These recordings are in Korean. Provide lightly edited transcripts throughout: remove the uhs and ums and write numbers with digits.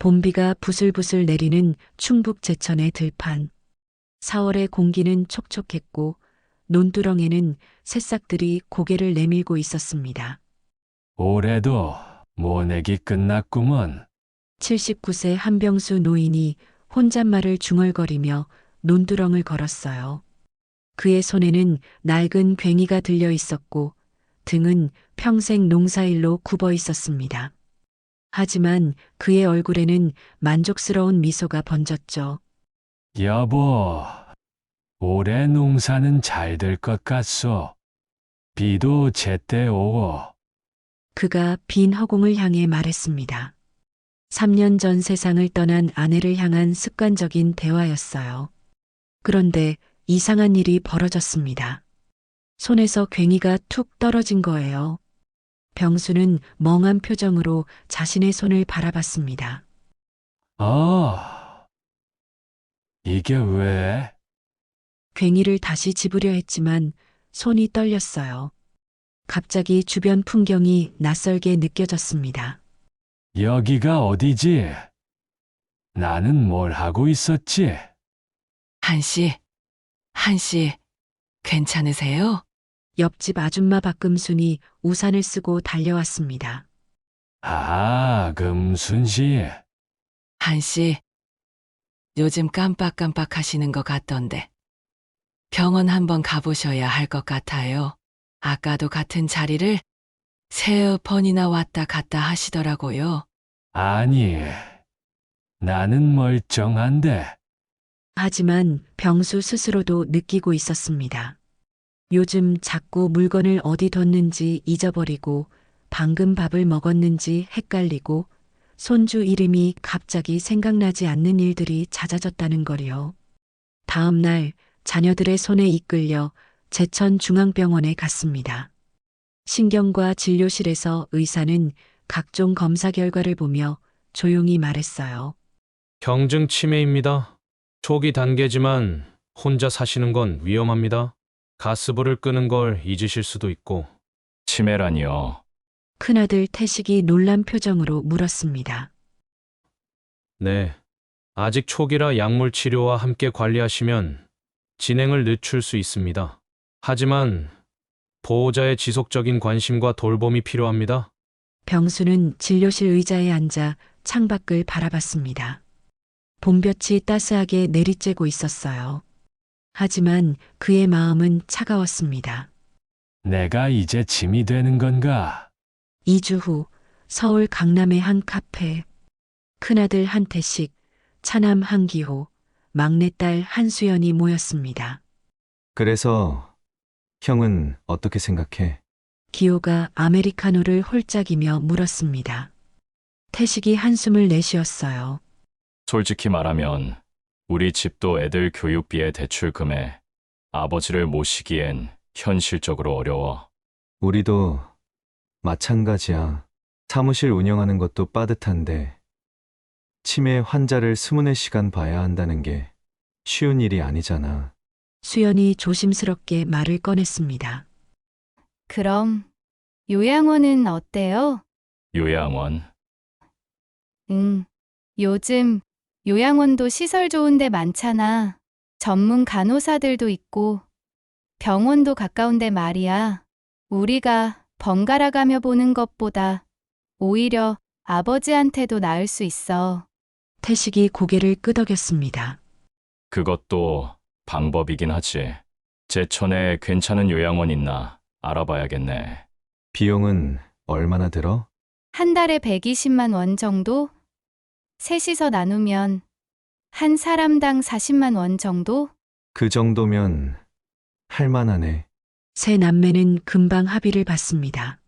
봄비가 부슬부슬 내리는 충북 제천의 들판. 4월의 공기는 촉촉했고 논두렁에는 새싹들이 고개를 내밀고 있었습니다. 올해도 모내기 끝났구먼. 79세 한병수 노인이 혼잣말을 중얼거리며 논두렁을 걸었어요. 그의 손에는 낡은 괭이가 들려 있었고 등은 평생 농사일로 굽어 있었습니다. 하지만 그의 얼굴에는 만족스러운 미소가 번졌죠. 여보, 올해 농사는 잘 될 것 같소. 비도 제때 오고. 그가 빈 허공을 향해 말했습니다. 3년 전 세상을 떠난 아내를 향한 습관적인 대화였어요. 그런데 이상한 일이 벌어졌습니다. 손에서 괭이가 툭 떨어진 거예요. 병수는 멍한 표정으로 자신의 손을 바라봤습니다. 이게 왜? 괭이를 다시 집으려 했지만 손이 떨렸어요. 갑자기 주변 풍경이 낯설게 느껴졌습니다. 여기가 어디지? 나는 뭘 하고 있었지? 한씨, 괜찮으세요? 옆집 아줌마 박금순이 우산을 쓰고 달려왔습니다. 아, 금순 씨. 한씨, 요즘 깜빡깜빡 하시는 것 같던데. 병원 한번 가보셔야 할 것 같아요. 아까도 같은 자리를 3번이나 왔다 갔다 하시더라고요. 아니, 나는 멀쩡한데. 하지만 병수 스스로도 느끼고 있었습니다. 요즘 자꾸 물건을 어디 뒀는지 잊어버리고 방금 밥을 먹었는지 헷갈리고 손주 이름이 갑자기 생각나지 않는 일들이 잦아졌다는 거리요. 다음 날 자녀들의 손에 이끌려 제천중앙병원에 갔습니다. 신경과 진료실에서 의사는 각종 검사 결과를 보며 조용히 말했어요. 경증 치매입니다. 초기 단계지만 혼자 사시는 건 위험합니다. 가스불을 끄는 걸 잊으실 수도 있고. 치매라니요. 큰아들 태식이 놀란 표정으로 물었습니다. 네. 아직 초기라 약물 치료와 함께 관리하시면 진행을 늦출 수 있습니다. 하지만 보호자의 지속적인 관심과 돌봄이 필요합니다. 병수는 진료실 의자에 앉아 창밖을 바라봤습니다. 봄볕이 따스하게 내리쬐고 있었어요. 하지만 그의 마음은 차가웠습니다. 내가 이제 짐이 되는 건가? 2주 후 서울 강남의 한 카페. 큰아들 한태식, 차남 한기호, 막내딸 한수연이 모였습니다. 그래서 형은 어떻게 생각해? 기호가 아메리카노를 홀짝이며 물었습니다. 태식이 한숨을 내쉬었어요. 솔직히 말하면 우리 집도 애들 교육비에 대출금에 아버지를 모시기엔 현실적으로 어려워. 우리도 마찬가지야. 사무실 운영하는 것도 빠듯한데 치매 환자를 24시간 봐야 한다는 게 쉬운 일이 아니잖아. 수연이 조심스럽게 말을 꺼냈습니다. 그럼 요양원은 어때요? 요양원. 요즘 요양원도 시설 좋은 데 많잖아. 전문 간호사들도 있고 병원도 가까운데 말이야. 우리가 번갈아 가며 보는 것보다 오히려 아버지한테도 나을 수 있어. 태식이 고개를 끄덕였습니다. 그것도 방법이긴 하지. 제천에 괜찮은 요양원 있나 알아봐야겠네. 비용은 얼마나 들어? 한 달에 120만 원 정도? 셋이서 나누면 한 사람당 40만 원 정도? 그 정도면 할만하네. 세 남매는 금방 합의를 봤습니다.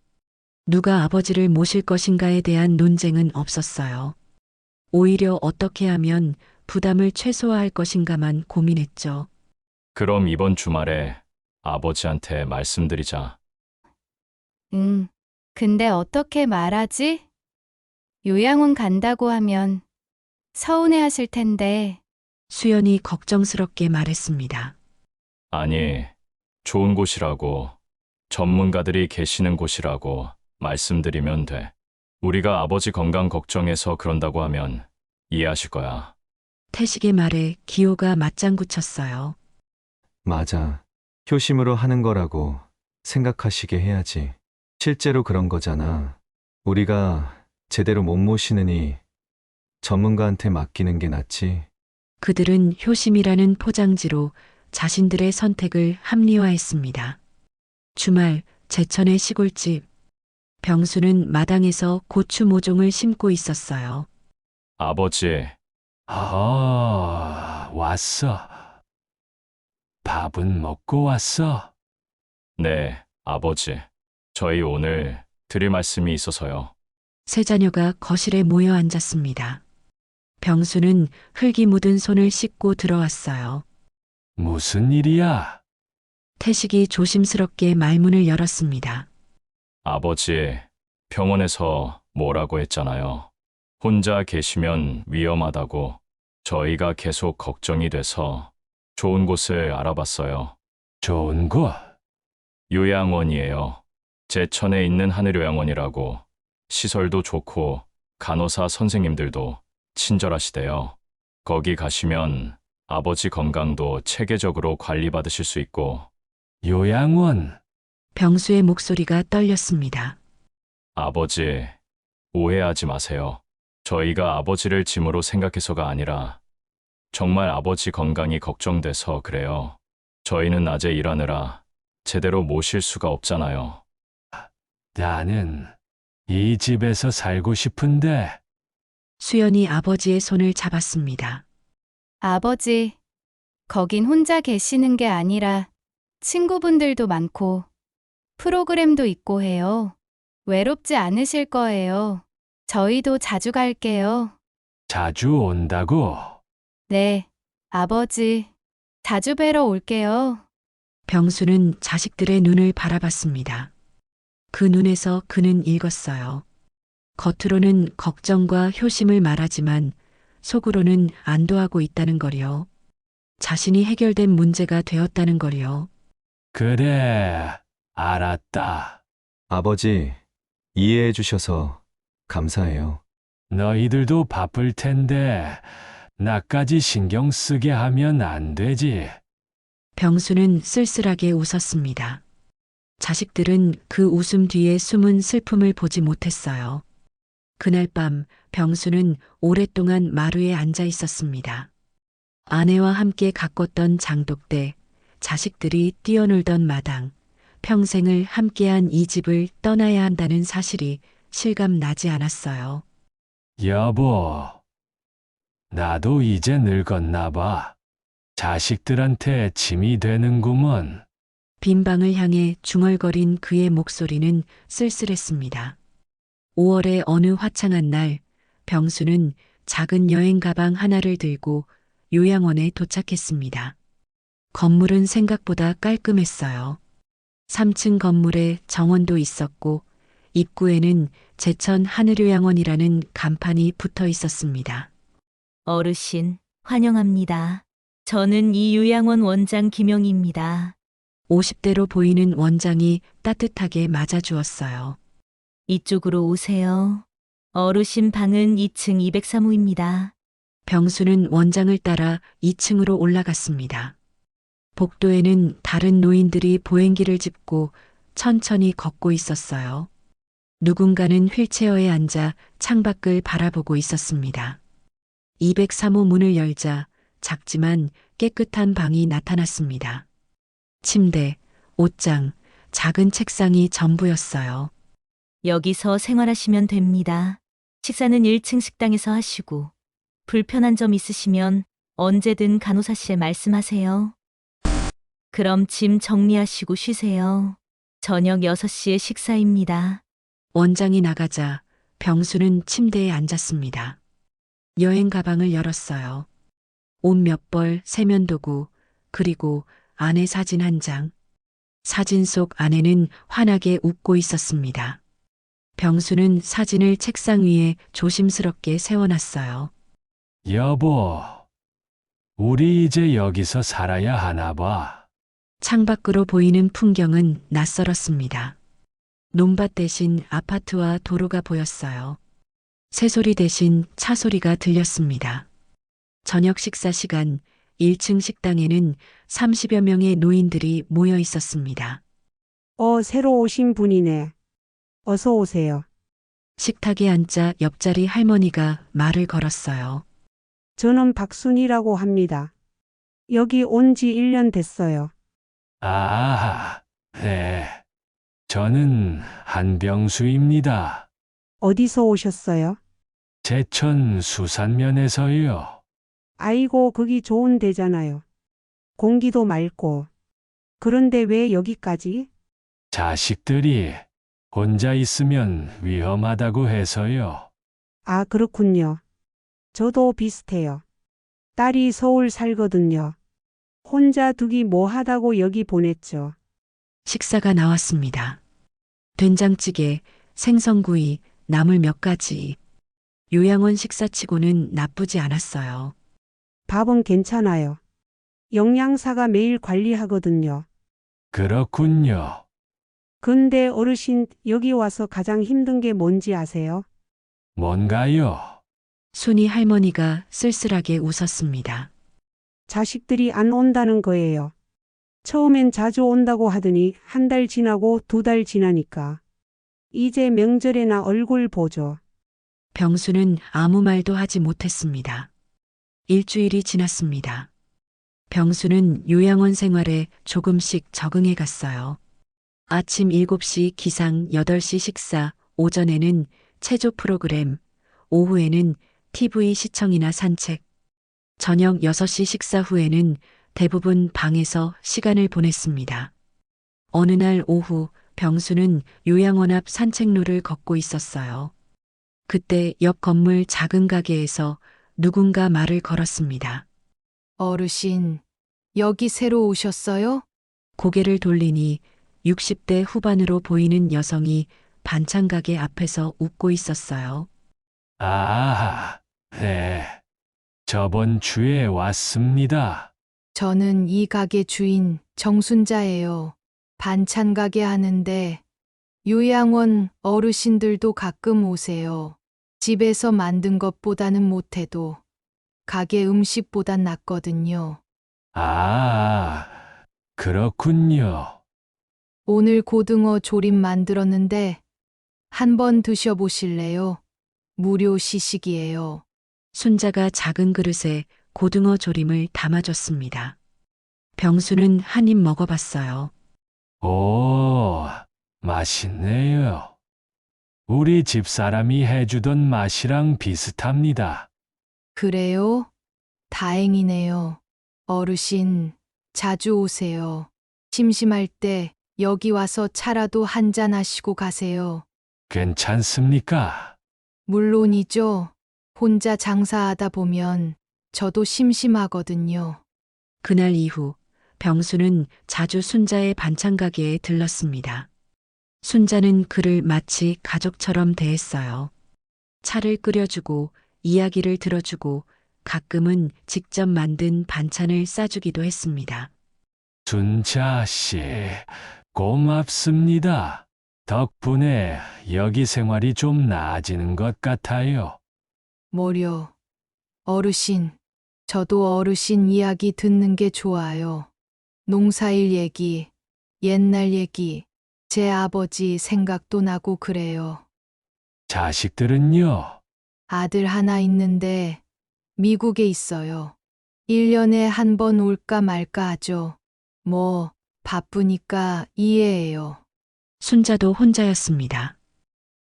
누가 아버지를 모실 것인가에 대한 논쟁은 없었어요. 오히려 어떻게 하면 부담을 최소화할 것인가만 고민했죠. 그럼 이번 주말에 아버지한테 말씀드리자. 근데 어떻게 말하지? 요양원 간다고 하면 서운해 하실 텐데. 수연이 걱정스럽게 말했습니다. 아니, 좋은 곳이라고, 전문가들이 계시는 곳이라고 말씀드리면 돼. 우리가 아버지 건강 걱정해서 그런다고 하면 이해하실 거야. 태식의 말에 기호가 맞장구 쳤어요. 맞아. 효심으로 하는 거라고 생각하시게 해야지. 실제로 그런 거잖아. 우리가 제대로 못 모시느니 전문가한테 맡기는 게 낫지. 그들은 효심이라는 포장지로 자신들의 선택을 합리화했습니다. 주말 제천의 시골집. 병수는 마당에서 고추 모종을 심고 있었어요. 아버지, 왔어. 밥은 먹고 왔어. 네, 아버지. 저희 오늘 드릴 말씀이 있어서요. 세 자녀가 거실에 모여 앉았습니다. 병수는 흙이 묻은 손을 씻고 들어왔어요. 무슨 일이야? 태식이 조심스럽게 말문을 열었습니다. 아버지, 병원에서 뭐라고 했잖아요. 혼자 계시면 위험하다고. 저희가 계속 걱정이 돼서 좋은 곳을 알아봤어요. 좋은 곳. 요양원이에요. 제천에 있는 하늘요양원이라고. 시설도 좋고 간호사 선생님들도 친절하시대요. 거기 가시면 아버지 건강도 체계적으로 관리받으실 수 있고. 요양원. 병수의 목소리가 떨렸습니다. 아버지, 오해하지 마세요. 저희가 아버지를 짐으로 생각해서가 아니라 정말 아버지 건강이 걱정돼서 그래요. 저희는 낮에 일하느라 제대로 모실 수가 없잖아요. 나는 이 집에서 살고 싶은데. 수연이 아버지의 손을 잡았습니다. 아버지, 거긴 혼자 계시는 게 아니라 친구분들도 많고 프로그램도 있고 해요. 외롭지 않으실 거예요. 저희도 자주 갈게요. 자주 온다고? 네, 아버지. 자주 뵈러 올게요. 병수는 자식들의 눈을 바라봤습니다. 그 눈에서 그는 읽었어요. 겉으로는 걱정과 효심을 말하지만 속으로는 안도하고 있다는 거리요. 자신이 해결된 문제가 되었다는 거리요. 그래, 알았다. 아버지, 이해해 주셔서 감사해요. 너희들도 바쁠 텐데 나까지 신경 쓰게 하면 안 되지. 병수는 쓸쓸하게 웃었습니다. 자식들은 그 웃음 뒤에 숨은 슬픔을 보지 못했어요. 그날 밤 병수는 오랫동안 마루에 앉아 있었습니다. 아내와 함께 가꿨던 장독대, 자식들이 뛰어놀던 마당, 평생을 함께한 이 집을 떠나야 한다는 사실이 실감 나지 않았어요. 여보, 나도 이제 늙었나 봐. 자식들한테 짐이 되는구먼. 빈 방을 향해 중얼거린 그의 목소리는 쓸쓸했습니다. 5월의 어느 화창한 날, 병수는 작은 여행 가방 하나를 들고 요양원에 도착했습니다. 건물은 생각보다 깔끔했어요. 3층 건물에 정원도 있었고 입구에는 제천 하늘요양원이라는 간판이 붙어 있었습니다. 어르신, 환영합니다. 저는 이 요양원 원장 김영희입니다. 50대로 보이는 원장이 따뜻하게 맞아주었어요. 이쪽으로 오세요. 어르신 방은 2층 203호입니다. 병수는 원장을 따라 2층으로 올라갔습니다. 복도에는 다른 노인들이 보행기를 짚고 천천히 걷고 있었어요. 누군가는 휠체어에 앉아 창밖을 바라보고 있었습니다. 203호 문을 열자 작지만 깨끗한 방이 나타났습니다. 침대, 옷장, 작은 책상이 전부였어요. 여기서 생활하시면 됩니다. 식사는 1층 식당에서 하시고 불편한 점 있으시면 언제든 간호사실에 말씀하세요. 그럼 짐 정리하시고 쉬세요. 저녁 6시에 식사입니다. 원장이 나가자 병수는 침대에 앉았습니다. 여행 가방을 열었어요. 옷 몇 벌, 세면도구, 그리고 아내 사진 한 장. 사진 속 아내는 환하게 웃고 있었습니다. 병수는 사진을 책상 위에 조심스럽게 세워놨어요. 여보, 우리 이제 여기서 살아야 하나 봐. 창밖으로 보이는 풍경은 낯설었습니다. 논밭 대신 아파트와 도로가 보였어요. 새소리 대신 차소리가 들렸습니다. 저녁 식사 시간 1층 식당에는 30여 명의 노인들이 모여 있었습니다. 새로 오신 분이네. 어서 오세요. 식탁에 앉자 옆자리 할머니가 말을 걸었어요. 저는 박순이라고 합니다. 여기 온 지 1년 됐어요. 아, 네. 저는 한병수입니다. 어디서 오셨어요? 제천 수산면에서요. 아이고, 거기 좋은 데잖아요. 공기도 맑고. 그런데 왜 여기까지? 자식들이 혼자 있으면 위험하다고 해서요. 아, 그렇군요. 저도 비슷해요. 딸이 서울 살거든요. 혼자 두기 뭐하다고 여기 보냈죠. 식사가 나왔습니다. 된장찌개, 생선구이, 나물 몇 가지. 요양원 식사치고는 나쁘지 않았어요. 밥은 괜찮아요. 영양사가 매일 관리하거든요. 그렇군요. 근데 어르신, 여기 와서 가장 힘든 게 뭔지 아세요? 뭔가요? 순이 할머니가 쓸쓸하게 웃었습니다. 자식들이 안 온다는 거예요. 처음엔 자주 온다고 하더니 1달 지나고 2달 지나니까. 이제 명절에나 얼굴 보죠. 병수는 아무 말도 하지 못했습니다. 일주일이 지났습니다. 병수는 요양원 생활에 조금씩 적응해 갔어요. 아침 7시 기상 8시 식사, 오전에는 체조 프로그램, 오후에는 TV 시청이나 산책, 저녁 6시 식사 후에는 대부분 방에서 시간을 보냈습니다. 어느 날 오후 병수는 요양원 앞 산책로를 걷고 있었어요. 그때 옆 건물 작은 가게에서 누군가 말을 걸었습니다. 어르신, 여기 새로 오셨어요? 고개를 돌리니 60대 후반으로 보이는 여성이 반찬 가게 앞에서 웃고 있었어요. 아, 네. 저번 주에 왔습니다. 저는 이 가게 주인 정순자예요. 반찬 가게 하는데 요양원 어르신들도 가끔 오세요. 집에서 만든 것보다는 못해도 가게 음식보단 낫거든요. 아, 그렇군요. 오늘 고등어 조림 만들었는데 한번 드셔보실래요? 무료 시식이에요. 순자가 작은 그릇에 고등어 조림을 담아줬습니다. 병수는 한 입 먹어봤어요. 오, 맛있네요. 우리 집사람이 해주던 맛이랑 비슷합니다. 그래요? 다행이네요. 어르신, 자주 오세요. 심심할 때 여기 와서 차라도 한잔 하시고 가세요. 괜찮습니까? 물론이죠. 혼자 장사하다 보면 저도 심심하거든요. 그날 이후 병수는 자주 순자의 반찬 가게에 들렀습니다. 순자는 그를 마치 가족처럼 대했어요. 차를 끓여주고 이야기를 들어주고 가끔은 직접 만든 반찬을 싸주기도 했습니다. 순자 씨, 고맙습니다. 덕분에 여기 생활이 좀 나아지는 것 같아요. 뭐려. 어르신, 저도 어르신 이야기 듣는 게 좋아요. 농사일 얘기, 옛날 얘기, 제 아버지 생각도 나고 그래요. 자식들은요? 아들 하나 있는데 미국에 있어요. 1년에 한 번 올까 말까 하죠. 뭐 바쁘니까 이해해요. 순자도 혼자였습니다.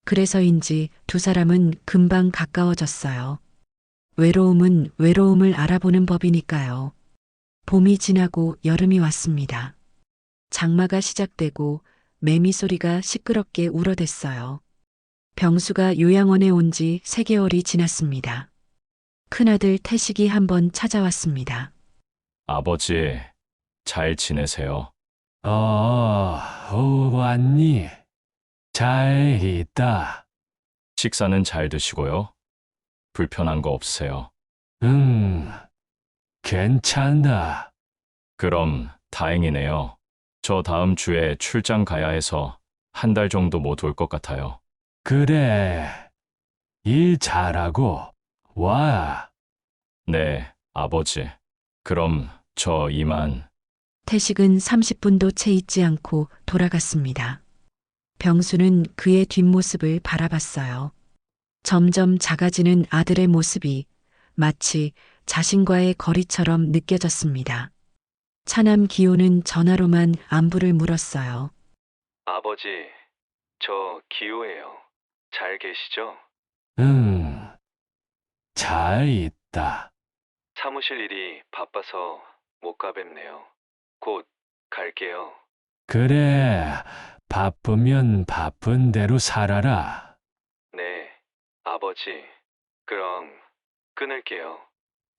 그래서인지 두 사람은 금방 가까워졌어요. 외로움은 외로움을 알아보는 법이니까요. 봄이 지나고 여름이 왔습니다. 장마가 시작되고 매미 소리가 시끄럽게 울어댔어요. 병수가 요양원에 온 지 3개월이 지났습니다. 큰아들 태식이 한번 찾아왔습니다. 아버지, 잘 지내세요? 왔니? 잘 있다. 식사는 잘 드시고요? 불편한 거 없으세요? 괜찮다. 그럼 다행이네요. 저 다음 주에 출장 가야 해서 1달 정도 못 올 것 같아요. 그래. 일 잘하고 와. 네, 아버지. 그럼 저 이만. 태식은 30분도 채 있지 않고 돌아갔습니다. 병수는 그의 뒷모습을 바라봤어요. 점점 작아지는 아들의 모습이 마치 자신과의 거리처럼 느껴졌습니다. 차남 기호는 전화로만 안부를 물었어요. 아버지, 저 기호예요. 잘 계시죠? 응. 잘 있다. 사무실 일이 바빠서 못 가뵙네요. 곧 갈게요. 그래. 바쁘면 바쁜 대로 살아라. 네, 아버지. 그럼 끊을게요.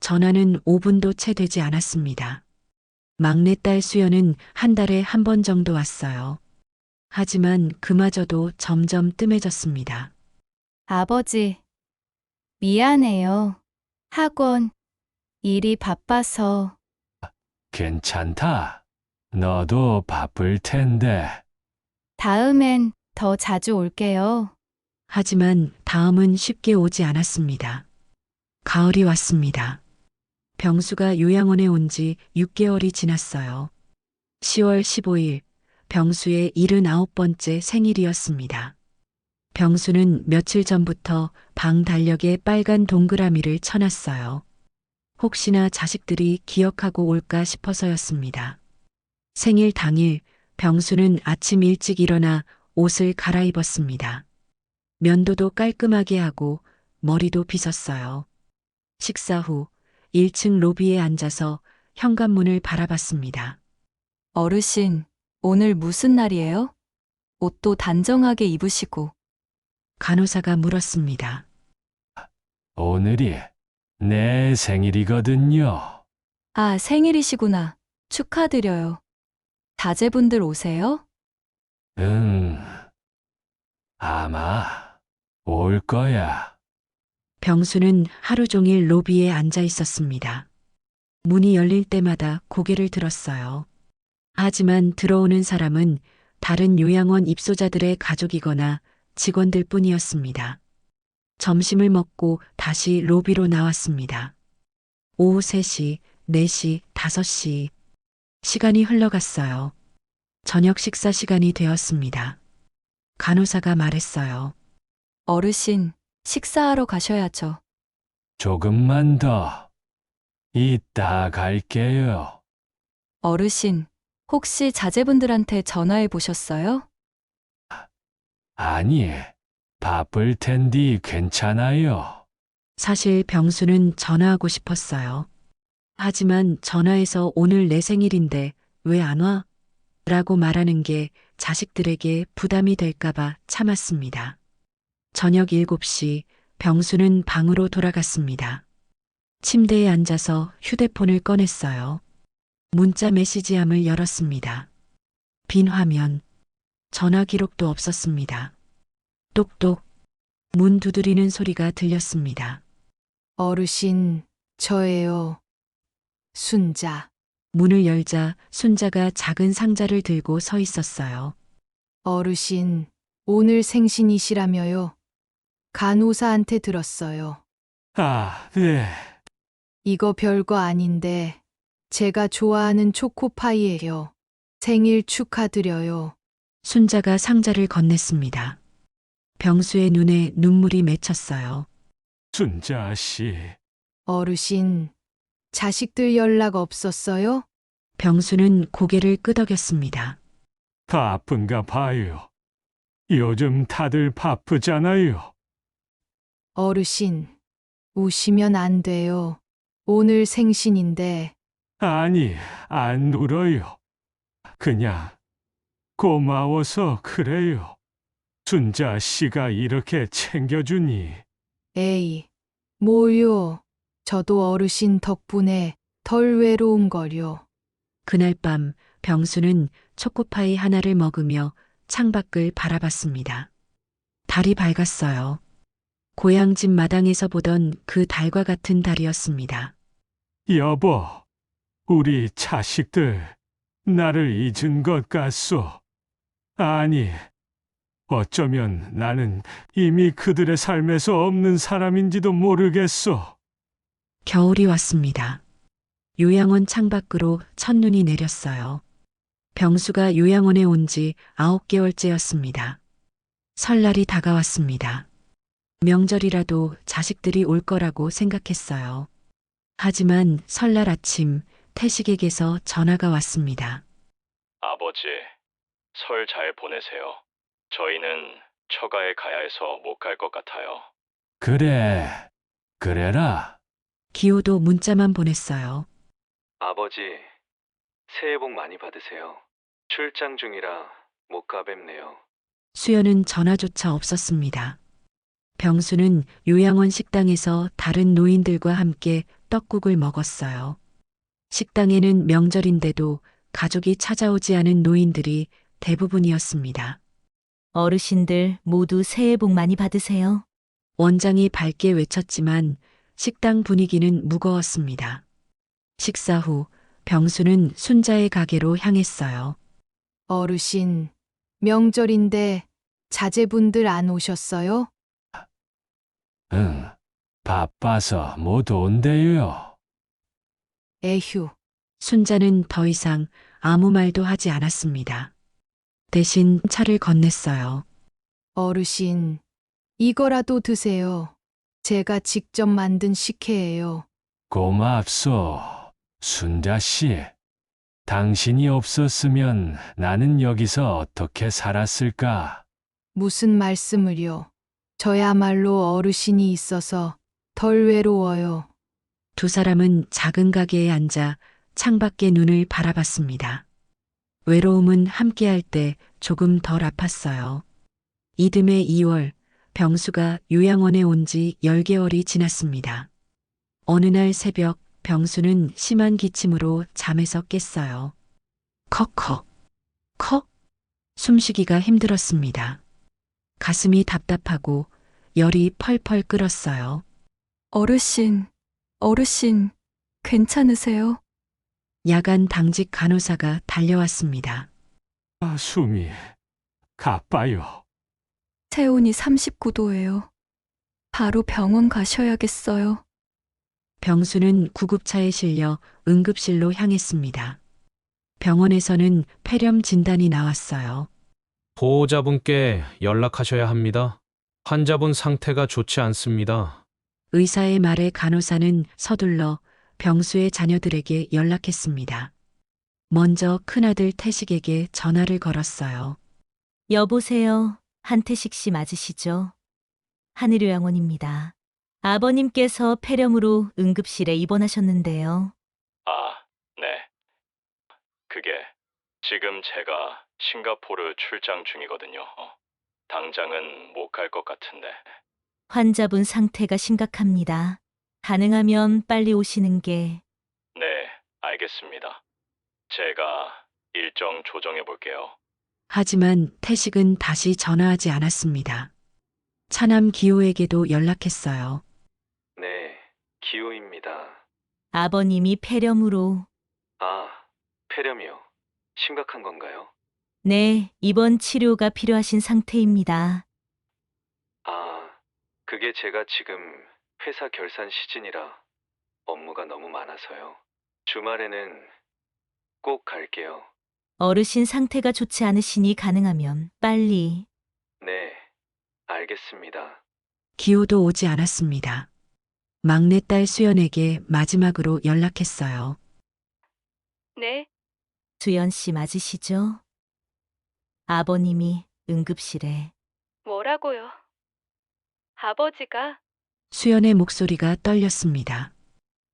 전화는 5분도 채 되지 않았습니다. 막내딸 수연은 한 달에 한 번 정도 왔어요. 하지만 그마저도 점점 뜸해졌습니다. 아버지, 미안해요. 학원, 일이 바빠서. 괜찮다. 너도 바쁠 텐데. 다음엔 더 자주 올게요. 하지만 다음은 쉽게 오지 않았습니다. 가을이 왔습니다. 병수가 요양원에 온 지 6개월이 지났어요. 10월 15일, 병수의 79번째 생일이었습니다. 병수는 며칠 전부터 방 달력에 빨간 동그라미를 쳐놨어요. 혹시나 자식들이 기억하고 올까 싶어서였습니다. 생일 당일, 병수는 아침 일찍 일어나 옷을 갈아입었습니다. 면도도 깔끔하게 하고 머리도 빗었어요. 식사 후 1층 로비에 앉아서 현관문을 바라봤습니다. 어르신, 오늘 무슨 날이에요? 옷도 단정하게 입으시고. 간호사가 물었습니다. 오늘이 내 생일이거든요. 아, 생일이시구나. 축하드려요. 자제분들 오세요? 응. 아마 올 거야. 병수는 하루 종일 로비에 앉아 있었습니다. 문이 열릴 때마다 고개를 들었어요. 하지만 들어오는 사람은 다른 요양원 입소자들의 가족이거나 직원들 뿐이었습니다. 점심을 먹고 다시 로비로 나왔습니다. 오후 3시, 4시, 5시. 시간이 흘러갔어요. 저녁 식사 시간이 되었습니다. 간호사가 말했어요. 어르신, 식사하러 가셔야죠. 조금만 더. 이따 갈게요. 어르신, 혹시 자제분들한테 전화해 보셨어요? 아니, 바쁠 텐디 괜찮아요. 사실 병수는 전화하고 싶었어요. 하지만 전화해서 오늘 내 생일인데 왜 안 와? 라고 말하는 게 자식들에게 부담이 될까봐 참았습니다. 저녁 7시 병수는 방으로 돌아갔습니다. 침대에 앉아서 휴대폰을 꺼냈어요. 문자 메시지함을 열었습니다. 빈 화면, 전화 기록도 없었습니다. 똑똑, 문 두드리는 소리가 들렸습니다. 어르신, 저예요. 순자. 문을 열자 순자가 작은 상자를 들고 서 있었어요. 어르신, 오늘 생신이시라며요. 간호사한테 들었어요. 아, 네. 이거 별거 아닌데 제가 좋아하는 초코파이예요. 생일 축하드려요. 순자가 상자를 건넸습니다. 병수의 눈에 눈물이 맺혔어요. 순자 씨. 어르신, 자식들 연락 없었어요? 병수는 고개를 끄덕였습니다. 바쁜가 봐요. 요즘 다들 바쁘잖아요. 어르신, 우시면 안 돼요. 오늘 생신인데. 아니, 안 울어요. 그냥 고마워서 그래요. 순자 씨가 이렇게 챙겨주니. 에이, 뭐요. 저도 어르신 덕분에 덜 외로운걸요. 그날 밤 병수는 초코파이 하나를 먹으며 창밖을 바라봤습니다. 달이 밝았어요. 고향집 마당에서 보던 그 달과 같은 달이었습니다. 여보, 우리 자식들 나를 잊은 것 같소. 아니, 어쩌면 나는 이미 그들의 삶에서 없는 사람인지도 모르겠어. 겨울이 왔습니다. 요양원 창밖으로 첫눈이 내렸어요. 병수가 요양원에 온 지 9개월째였습니다. 설날이 다가왔습니다. 명절이라도 자식들이 올 거라고 생각했어요. 하지만 설날 아침 태식에게서 전화가 왔습니다. 아버지, 설 잘 보내세요. 저희는 처가에 가야 해서 못 갈 것 같아요. 그래, 그래라. 기호도 문자만 보냈어요. 아버지, 새해 복 많이 받으세요. 출장 중이라 못 가뵙네요. 수연은 전화조차 없었습니다. 병수는 요양원 식당에서 다른 노인들과 함께 떡국을 먹었어요. 식당에는 명절인데도 가족이 찾아오지 않은 노인들이 대부분이었습니다. 어르신들 모두 새해 복 많이 받으세요. 원장이 밝게 외쳤지만 식당 분위기는 무거웠습니다. 식사 후 병수는 순자의 가게로 향했어요. 어르신, 명절인데 자제분들 안 오셨어요? 응, 바빠서 못 온대요. 에휴, 순자는 더 이상 아무 말도 하지 않았습니다. 대신 차를 건넸어요. 어르신, 이거라도 드세요. 제가 직접 만든 식혜예요. 고맙소, 순자 씨. 당신이 없었으면 나는 여기서 어떻게 살았을까? 무슨 말씀을요? 저야말로 어르신이 있어서 덜 외로워요. 두 사람은 작은 가게에 앉아 창밖의 눈을 바라봤습니다. 외로움은 함께할 때 조금 덜 아팠어요. 이듬해 2월, 병수가 요양원에 온 지 10개월이 지났습니다. 어느 날 새벽, 병수는 심한 기침으로 잠에서 깼어요. 컥컥, 컥. 숨쉬기가 힘들었습니다. 가슴이 답답하고 열이 펄펄 끓었어요. 어르신, 괜찮으세요? 야간 당직 간호사가 달려왔습니다. 숨이 가빠요. 체온이 39도예요. 바로 병원 가셔야겠어요. 병수는 구급차에 실려 응급실로 향했습니다. 병원에서는 폐렴 진단이 나왔어요. 보호자분께 연락하셔야 합니다. 환자분 상태가 좋지 않습니다. 의사의 말에 간호사는 서둘러 병수의 자녀들에게 연락했습니다. 먼저 큰아들 태식에게 전화를 걸었어요. 여보세요. 한태식 씨 맞으시죠? 하늘요양원입니다. 아버님께서 폐렴으로 응급실에 입원하셨는데요. 아, 네. 그게 지금 제가 싱가포르 출장 중이거든요. 당장은 못 갈 것 같은데. 환자분 상태가 심각합니다. 가능하면 빨리 오시는 게. 네, 알겠습니다. 제가 일정 조정해 볼게요. 하지만 태식은 다시 전화하지 않았습니다. 차남 기호에게도 연락했어요. 네, 기호입니다. 아버님이 폐렴으로. 아, 폐렴이요. 심각한 건가요? 네, 입원 치료가 필요하신 상태입니다. 아, 그게 제가 지금 회사 결산 시즌이라 업무가 너무 많아서요. 주말에는 꼭 갈게요. 어르신 상태가 좋지 않으시니 가능하면 빨리. 네, 알겠습니다. 기호도 오지 않았습니다. 막내딸 수연에게 마지막으로 연락했어요. 네, 수연 씨 맞으시죠? 아버님이 응급실에. 뭐라고요? 아버지가? 수연의 목소리가 떨렸습니다.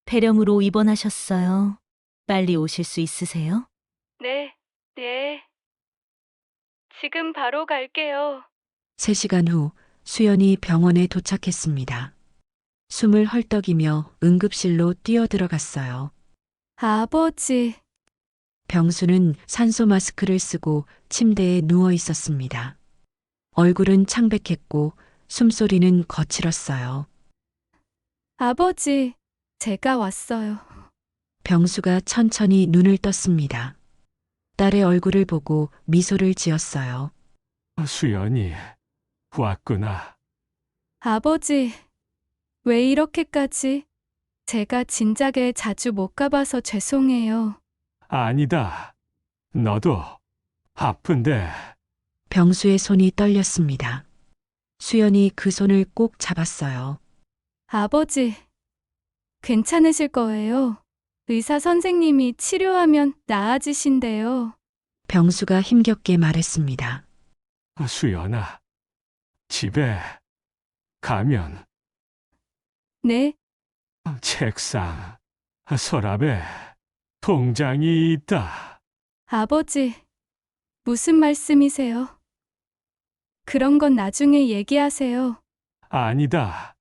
폐렴으로 입원하셨어요. 빨리 오실 수 있으세요? 네. 지금 바로 갈게요. 3시간 후 수연이 병원에 도착했습니다. 숨을 헐떡이며 응급실로 뛰어들어갔어요. 아버지. 병수는 산소 마스크를 쓰고 침대에 누워 있었습니다. 얼굴은 창백했고 숨소리는 거칠었어요. 아버지, 제가 왔어요. 병수가 천천히 눈을 떴습니다. 딸의 얼굴을 보고 미소를 지었어요. 수연이 왔구나. 아버지, 왜 이렇게까지? 제가 진작에 자주 못 가봐서 죄송해요. 아니다. 너도 아픈데. 병수의 손이 떨렸습니다. 수연이 그 손을 꼭 잡았어요. 아버지, 괜찮으실 거예요. 의사 선생님이 치료하면 나아지신대요. 병수가 힘겹게 말했습니다. 수연아, 집에 가면 네, 책상, 서랍에 통장이 있다. 아버지, 무슨 말씀이세요? 그런 건 나중에 얘기하세요. 아니다.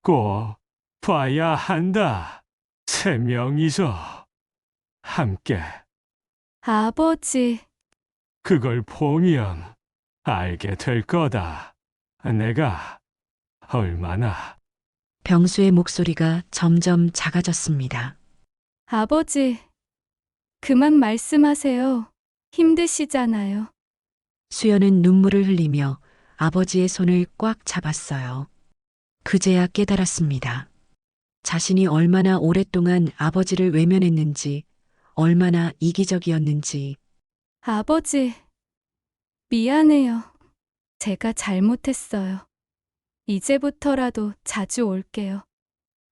꼭 봐야 한다. 세 명이서 함께. 아버지, 그걸 보면 알게 될 거다. 내가 얼마나. 병수의 목소리가 점점 작아졌습니다. 아버지, 그만 말씀하세요. 힘드시잖아요. 수연은 눈물을 흘리며 아버지의 손을 꽉 잡았어요. 그제야 깨달았습니다. 자신이 얼마나 오랫동안 아버지를 외면했는지, 얼마나 이기적이었는지. 아버지, 미안해요. 제가 잘못했어요. 이제부터라도 자주 올게요.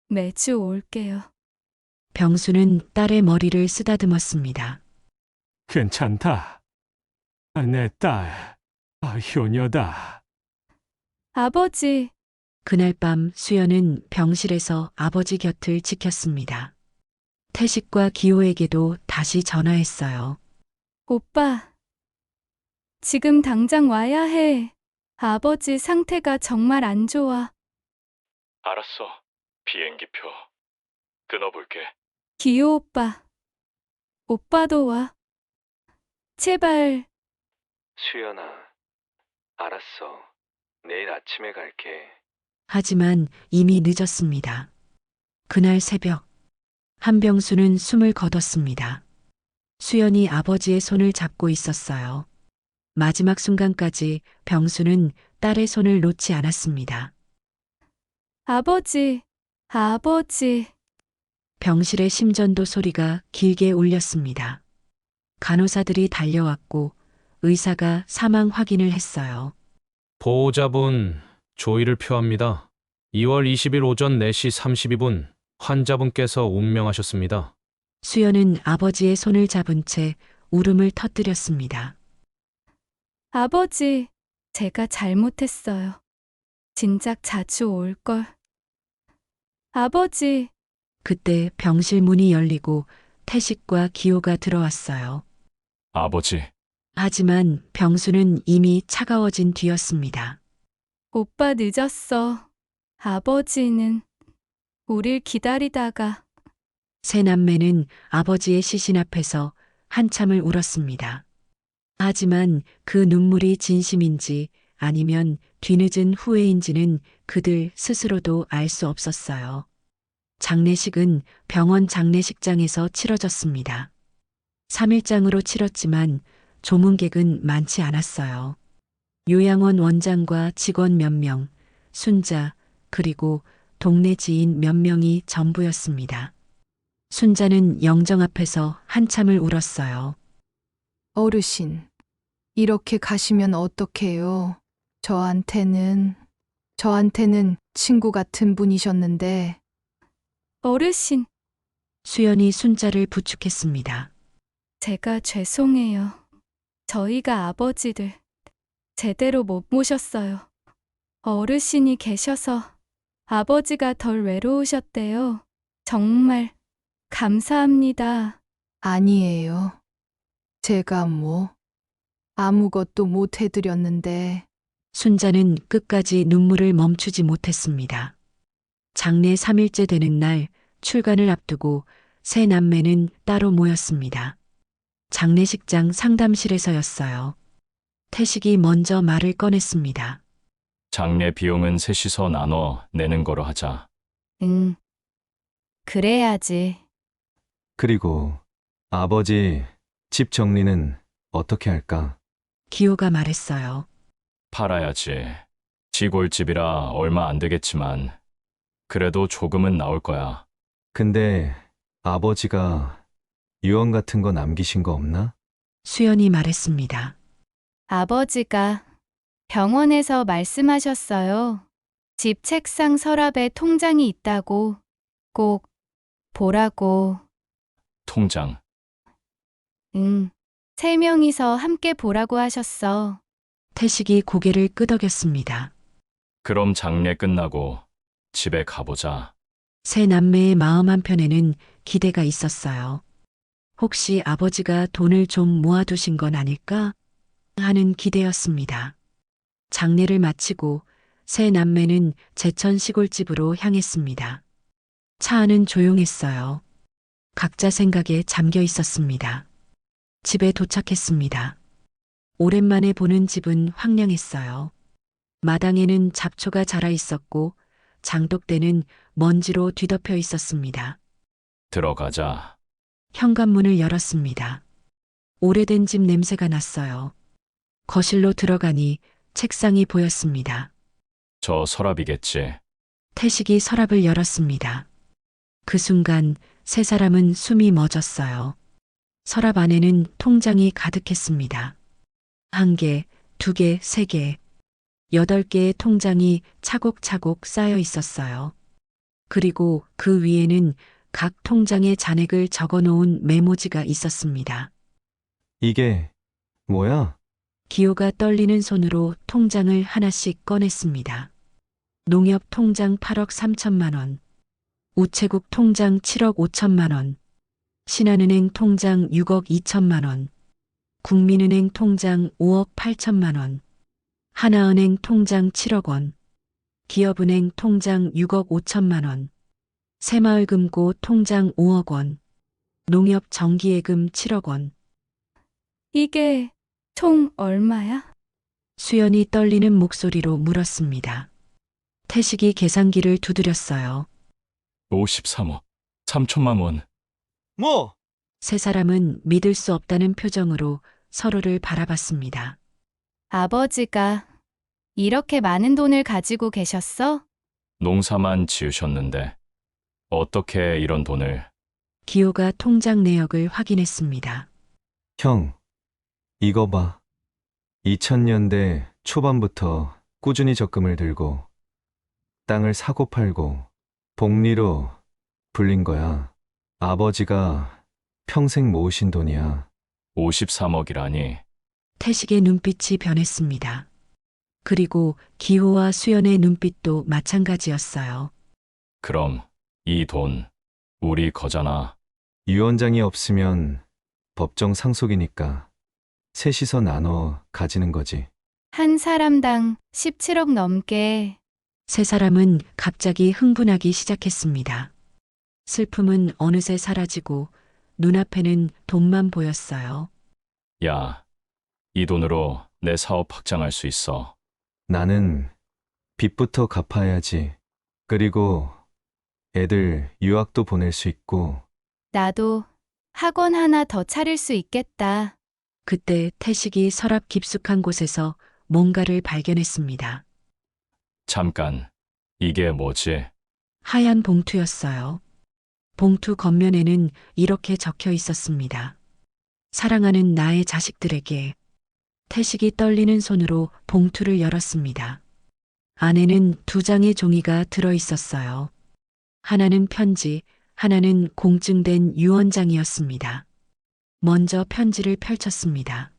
매주 올게요. 병수는 딸의 머리를 쓰다듬었습니다. 괜찮다. 내 딸, 효녀다. 아버지, 그날 밤 수연은 병실에서 아버지 곁을 지켰습니다. 태식과 기호에게도 다시 전화했어요. 오빠, 지금 당장 와야 해. 아버지 상태가 정말 안 좋아. 알았어. 비행기표 끊어볼게. 기호 오빠, 오빠도 와. 제발. 수연아, 알았어. 내일 아침에 갈게. 하지만 이미 늦었습니다. 그날 새벽, 한병수는 숨을 거뒀습니다. 수연이 아버지의 손을 잡고 있었어요. 마지막 순간까지 병수는 딸의 손을 놓지 않았습니다. 아버지, 아버지. 병실의 심전도 소리가 길게 울렸습니다. 간호사들이 달려왔고 의사가 사망 확인을 했어요. 보호자분 조의를 표합니다. 2월 20일 오전 4시 32분 환자분께서 운명하셨습니다. 수연은 아버지의 손을 잡은 채 울음을 터뜨렸습니다. 아버지, 제가 잘못했어요. 진작 자주 올걸. 아버지, 그때 병실 문이 열리고 태식과 기호가 들어왔어요. 아버지, 하지만 병수는 이미 차가워진 뒤였습니다. 오빠 늦었어. 아버지는 우릴 기다리다가. 세 남매는 아버지의 시신 앞에서 한참을 울었습니다. 하지만 그 눈물이 진심인지 아니면 뒤늦은 후회인지는 그들 스스로도 알 수 없었어요. 장례식은 병원 장례식장에서 치러졌습니다. 3일장으로 치렀지만 조문객은 많지 않았어요. 요양원 원장과 직원 몇 명, 순자, 그리고 동네 지인 몇 명이 전부였습니다. 순자는 영정 앞에서 한참을 울었어요. 어르신, 이렇게 가시면 어떡해요? 저한테는 친구 같은 분이셨는데. 어르신, 수연이 순자를 부축했습니다. 제가 죄송해요. 저희가 아버지들 제대로 못 모셨어요. 어르신이 계셔서 아버지가 덜 외로우셨대요. 정말 감사합니다. 아니에요. 제가 아무것도 못 해드렸는데. 순자는 끝까지 눈물을 멈추지 못했습니다. 장례 3일째 되는 날 출간을 앞두고 세 남매는 따로 모였습니다. 장례식장 상담실에서였어요. 태식이 먼저 말을 꺼냈습니다. 장례 비용은 셋이서 나눠 내는 거로 하자. 응, 그래야지. 그리고 아버지 집 정리는 어떻게 할까? 기호가 말했어요. 팔아야지. 시골집이라 얼마 안 되겠지만 그래도 조금은 나올 거야. 근데 아버지가 유언 같은 거 남기신 거 없나? 수연이 말했습니다. 아버지가 병원에서 말씀하셨어요. 집 책상 서랍에 통장이 있다고 꼭 보라고. 통장. 응. 3명이서 함께 보라고 하셨어. 태식이 고개를 끄덕였습니다. 그럼 장례 끝나고 집에 가보자. 세 남매의 마음 한편에는 기대가 있었어요. 혹시 아버지가 돈을 좀 모아두신 건 아닐까 하는 기대였습니다. 장례를 마치고 세 남매는 제천 시골집으로 향했습니다. 차 안은 조용했어요. 각자 생각에 잠겨 있었습니다. 집에 도착했습니다. 오랜만에 보는 집은 황량했어요. 마당에는 잡초가 자라 있었고 장독대는 먼지로 뒤덮여 있었습니다. 들어가자. 현관문을 열었습니다. 오래된 집 냄새가 났어요. 거실로 들어가니 책상이 보였습니다. 저 서랍이겠지. 태식이 서랍을 열었습니다. 그 순간 세 사람은 숨이 멎었어요. 서랍 안에는 통장이 가득했습니다. 1개, 2개, 3개, 8개의 통장이 차곡차곡 쌓여 있었어요. 그리고 그 위에는 각 통장의 잔액을 적어 놓은 메모지가 있었습니다. 이게 뭐야? 기호가 떨리는 손으로 통장을 하나씩 꺼냈습니다. 농협 통장 8억 3천만 원, 우체국 통장 7억 5천만 원, 신한은행 통장 6억 2천만 원, 국민은행 통장 5억 8천만 원, 하나은행 통장 7억 원, 기업은행 통장 6억 5천만 원, 새마을금고 통장 5억 원, 농협 정기예금 7억 원. 이게 총 얼마야? 수연이 떨리는 목소리로 물었습니다. 태식이 계산기를 두드렸어요. 53억 3천만 원. 뭐? 세 사람은 믿을 수 없다는 표정으로 서로를 바라봤습니다. 아버지가 이렇게 많은 돈을 가지고 계셨어? 농사만 지으셨는데 어떻게 이런 돈을. 기호가 통장 내역을 확인했습니다. 형, 이거 봐. 2000년대 초반부터 꾸준히 적금을 들고 땅을 사고 팔고 복리로 불린 거야. 아버지가 평생 모으신 돈이야. 53억이라니. 태식의 눈빛이 변했습니다. 그리고 기호와 수연의 눈빛도 마찬가지였어요. 그럼 이 돈 우리 거잖아. 유언장이 없으면 법정 상속이니까 셋이서 나눠 가지는 거지. 한 사람당 17억 넘게. 세 사람은 갑자기 흥분하기 시작했습니다. 슬픔은 어느새 사라지고 눈앞에는 돈만 보였어요. 야, 이 돈으로 내 사업 확장할 수 있어. 나는 빚부터 갚아야지. 그리고 애들 유학도 보낼 수 있고. 나도 학원 하나 더 차릴 수 있겠다. 그때 태식이 서랍 깊숙한 곳에서 뭔가를 발견했습니다. 잠깐, 이게 뭐지? 하얀 봉투였어요. 봉투 겉면에는 이렇게 적혀 있었습니다. 사랑하는 나의 자식들에게. 태식이 떨리는 손으로 봉투를 열었습니다. 안에는 2장의 종이가 들어 있었어요. 하나는 편지, 하나는 공증된 유언장이었습니다. 먼저 편지를 펼쳤습니다.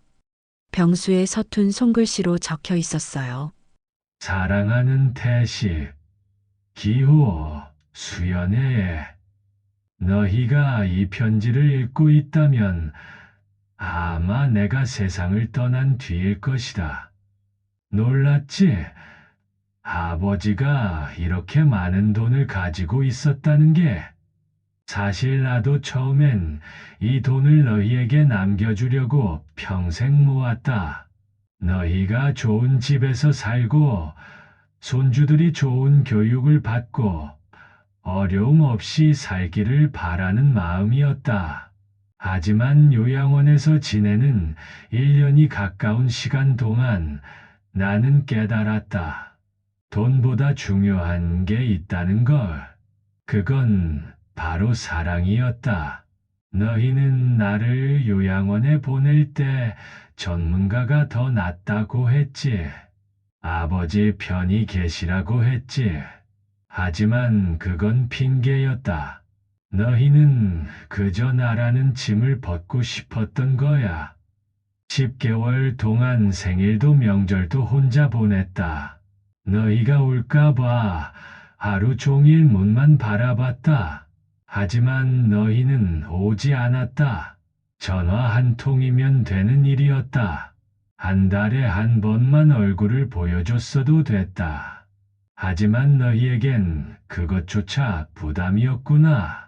병수의 서툰 손글씨로 적혀 있었어요. 사랑하는 태식, 기호, 수연애, 너희가 이 편지를 읽고 있다면 아마 내가 세상을 떠난 뒤일 것이다. 놀랐지? 아버지가 이렇게 많은 돈을 가지고 있었다는 게. 사실 나도 처음엔 이 돈을 너희에게 남겨주려고 평생 모았다. 너희가 좋은 집에서 살고 손주들이 좋은 교육을 받고 어려움 없이 살기를 바라는 마음이었다. 하지만 요양원에서 지내는 1년이 가까운 시간 동안 나는 깨달았다. 돈보다 중요한 게 있다는 걸. 그건 바로 사랑이었다. 너희는 나를 요양원에 보낼 때 전문가가 더 낫다고 했지. 아버지 편히 계시라고 했지. 하지만 그건 핑계였다. 너희는 그저 나라는 짐을 벗고 싶었던 거야. 10개월 동안 생일도 명절도 혼자 보냈다. 너희가 올까봐 하루 종일 문만 바라봤다. 하지만 너희는 오지 않았다. 전화 한 통이면 되는 일이었다. 한 달에 한 번만 얼굴을 보여줬어도 됐다. 하지만 너희에겐 그것조차 부담이었구나.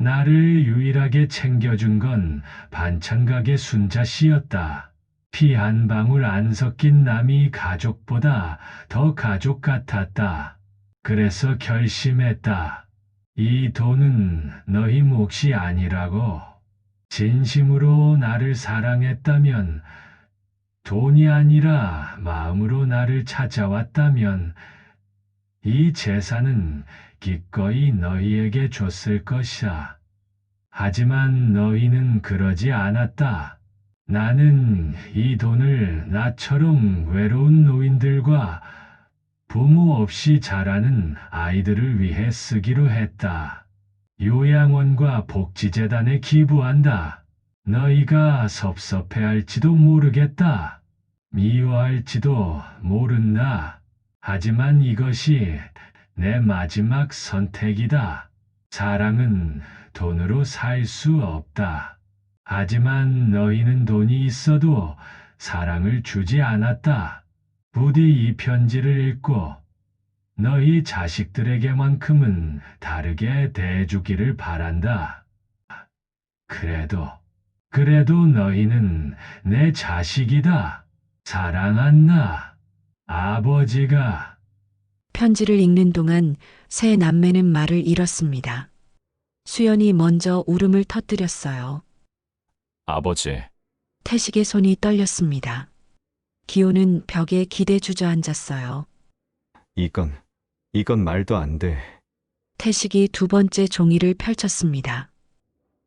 나를 유일하게 챙겨준 건 반찬 가게 순자 씨였다. 피 한 방울 안 섞인 남이 가족보다 더 가족 같았다. 그래서 결심했다. 이 돈은 너희 몫이 아니라고. 진심으로 나를 사랑했다면, 돈이 아니라 마음으로 나를 찾아왔다면, 이 재산은 기꺼이 너희에게 줬을 것이야. 하지만 너희는 그러지 않았다. 나는 이 돈을 나처럼 외로운 노인들과 부모 없이 자라는 아이들을 위해 쓰기로 했다. 요양원과 복지재단에 기부한다. 너희가 섭섭해할지도 모르겠다. 미워할지도 모른다. 하지만 이것이 내 마지막 선택이다. 사랑은 돈으로 살 수 없다. 하지만 너희는 돈이 있어도 사랑을 주지 않았다. 부디 이 편지를 읽고 너희 자식들에게만큼은 다르게 대해주기를 바란다. 그래도 너희는 내 자식이다. 사랑한다. 아버지가. 편지를 읽는 동안 세 남매는 말을 잃었습니다. 수연이 먼저 울음을 터뜨렸어요. 아버지, 태식의 손이 떨렸습니다. 기호는 벽에 기대 주저앉았어요. 이건 말도 안 돼. 태식이 두 번째 종이를 펼쳤습니다.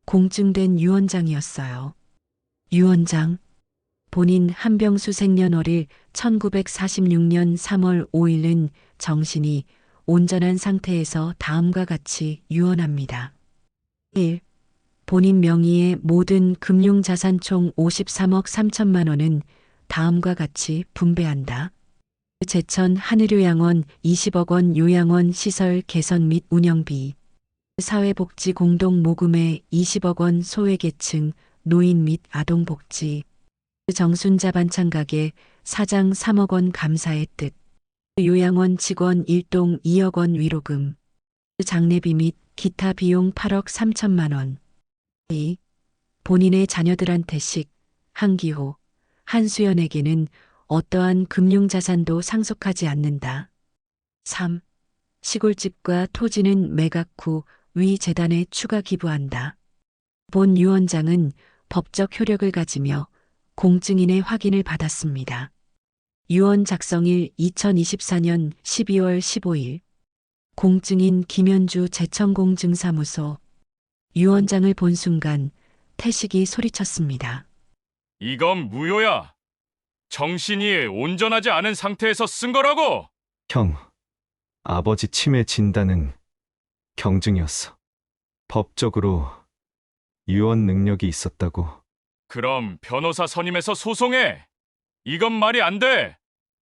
공증된 유언장이었어요. 유언장. 본인 한병수 생년월일 1946년 3월 5일은 정신이 온전한 상태에서 다음과 같이 유언합니다. 1. 본인 명의의 모든 금융자산 총 53억 3천만 원은 다음과 같이 분배한다. 제천 하늘요양원 20억 원 요양원 시설 개선 및 운영비, 사회복지 공동모금회 20억 원 소외계층 노인 및 아동복지, 정순자 반찬가게 사장 3억 원 감사의 뜻, 요양원 직원 1동 2억 원 위로금, 장례비 및 기타 비용 8억 3천만 원. 2. 본인의 자녀들한테씩 한기호, 한수연에게는 어떠한 금융자산도 상속하지 않는다. 3. 시골집과 토지는 매각 후 위 재단에 추가 기부한다. 본 유언장은 법적 효력을 가지며 공증인의 확인을 받았습니다. 유언 작성일 2024년 12월 15일. 공증인 김현주 제천공증사무소. 유언장을 본 순간 태식이 소리쳤습니다. 이건 무효야. 정신이 온전하지 않은 상태에서 쓴 거라고. 형, 아버지 치매 진단은 경증이었어. 법적으로 유언 능력이 있었다고. 그럼 변호사 선임해서 소송해. 이건 말이 안 돼.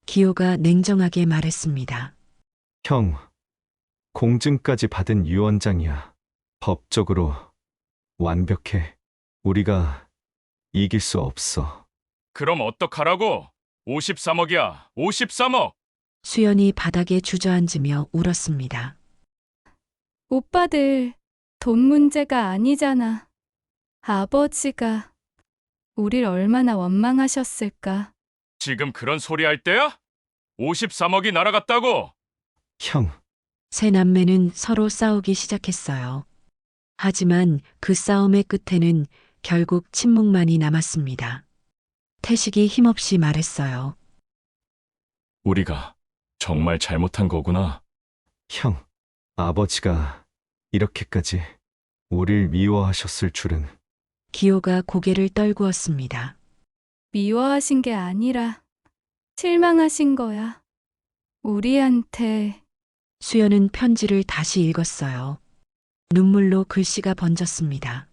기호가 냉정하게 말했습니다. 형, 공증까지 받은 유언장이야. 법적으로 완벽해. 우리가 이길 수 없어. 그럼 어떡하라고? 53억이야. 53억. 수연이 바닥에 주저앉으며 울었습니다. 오빠들, 돈 문제가 아니잖아. 아버지가 우릴 얼마나 원망하셨을까. 지금 그런 소리 할 때야? 53억이 날아갔다고. 형, 세 남매는 서로 싸우기 시작했어요. 하지만 그 싸움의 끝에는 결국 침묵만이 남았습니다. 태식이 힘없이 말했어요. 우리가 정말 잘못한 거구나. 형, 아버지가 이렇게까지 우릴 미워하셨을 줄은. 기호가 고개를 떨구었습니다. 미워하신 게 아니라 실망하신 거야. 우리한테. 수연은 편지를 다시 읽었어요. 눈물로 글씨가 번졌습니다.